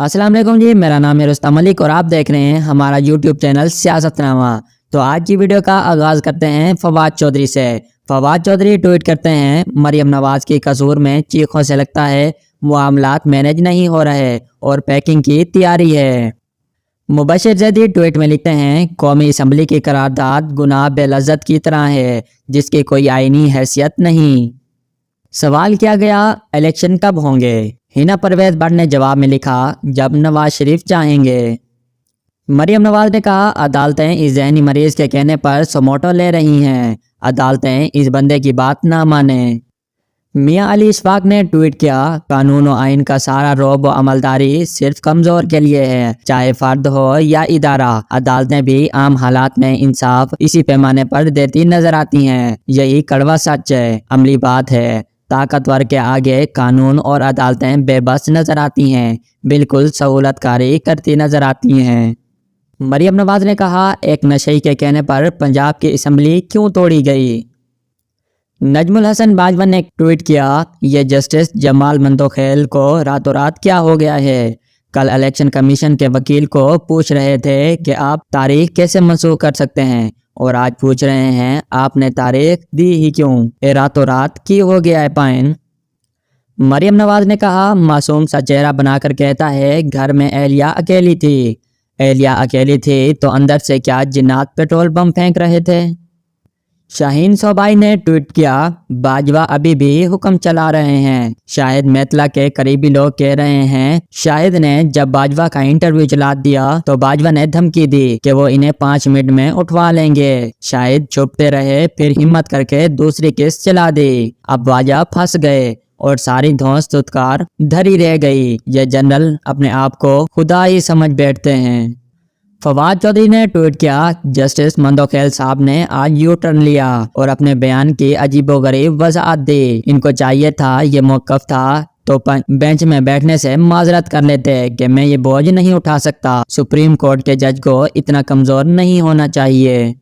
अस्सलाम वालेकुम जी, मेरा नाम है रुस्तम मलिक और आप देख रहे हैं हमारा यूट्यूब चैनल सियासतनामा। तो आज की वीडियो का आगाज़ करते हैं फवाद चौधरी से। फवाद चौधरी ट्वीट करते हैं, मरियम नवाज के कसूर में चीखों से लगता है मामलात मैनेज नहीं हो रहे और पैकिंग की तैयारी है। मुबशिर जैदी ट्वीट में लिखते हैं, कौमी असम्बली की करारदाद गुनाह बेलज़्ज़त की तरह है जिसकी कोई आईनी हैसियत नहीं। सवाल किया गया, इलेक्शन कब होंगे? हिना परवेज भट्ट ने जवाब में लिखा, जब नवाज शरीफ चाहेंगे। मरियम नवाज ने कहा, अदालतें इस ज़हनी मरीज के कहने पर समोटो ले रही हैं। अदालतें इस बंदे की बात ना माने। मियां अली इशफाक ने ट्वीट किया, कानून और आइन का सारा रोब व अमलदारी सिर्फ कमज़ोर के लिए है, चाहे फर्द हो या इदारा। अदालतें भी आम हालात में इंसाफ इसी पैमाने पर देती नजर आती हैं। यही कड़वा सच है, अमली बात है। ताकतवर के आगे कानून और अदालतें बेबस नजर आती हैं, बिल्कुल सहूलतकारी करती नजर आती हैं। मरियम नवाज ने कहा, एक नशई के कहने पर पंजाब की असम्बली क्यों तोड़ी गई? नजमुल हसन बाजवा ने ट्वीट किया, ये जस्टिस जमाल मंदोखेल को रातों रात क्या हो गया है? कल इलेक्शन कमीशन के वकील को पूछ रहे थे कि आप तारीख कैसे मंसूख कर सकते हैं और आज पूछ रहे हैं आपने तारीख दी ही क्यों? ये रातों रात की हो गया है पाइन। मरियम नवाज ने कहा, मासूम सा चेहरा बनाकर कहता है घर में एलिया अकेली थी। एलिया अकेली थी तो अंदर से क्या जिन्नात पेट्रोल बम फेंक रहे थे? शाहीन सोबाई ने ट्वीट किया, बाजवा अभी भी हुक्म चला रहे हैं। शाहिद मैतला के करीबी लोग कह रहे हैं शाहिद ने जब बाजवा का इंटरव्यू चला दिया तो बाजवा ने धमकी दी कि वो इन्हें 5 मिनट में उठवा लेंगे। शाहिद छुपते रहे, फिर हिम्मत करके दूसरी किस्त चला दी। अब बाजवा फंस गए और सारी धौंस तुतकार धरी रह गई। ये जनरल अपने आप को खुदा ही समझ बैठते हैं। फवाद चौधरी ने ट्वीट किया, जस्टिस मंदोखेल साहब ने आज यू टर्न लिया और अपने बयान की अजीबोगरीब वजाहत दी। इनको चाहिए था, ये मौक़िफ़ था तो बेंच में बैठने से माजरत कर लेते कि मैं ये बोझ नहीं उठा सकता। सुप्रीम कोर्ट के जज को इतना कमज़ोर नहीं होना चाहिए।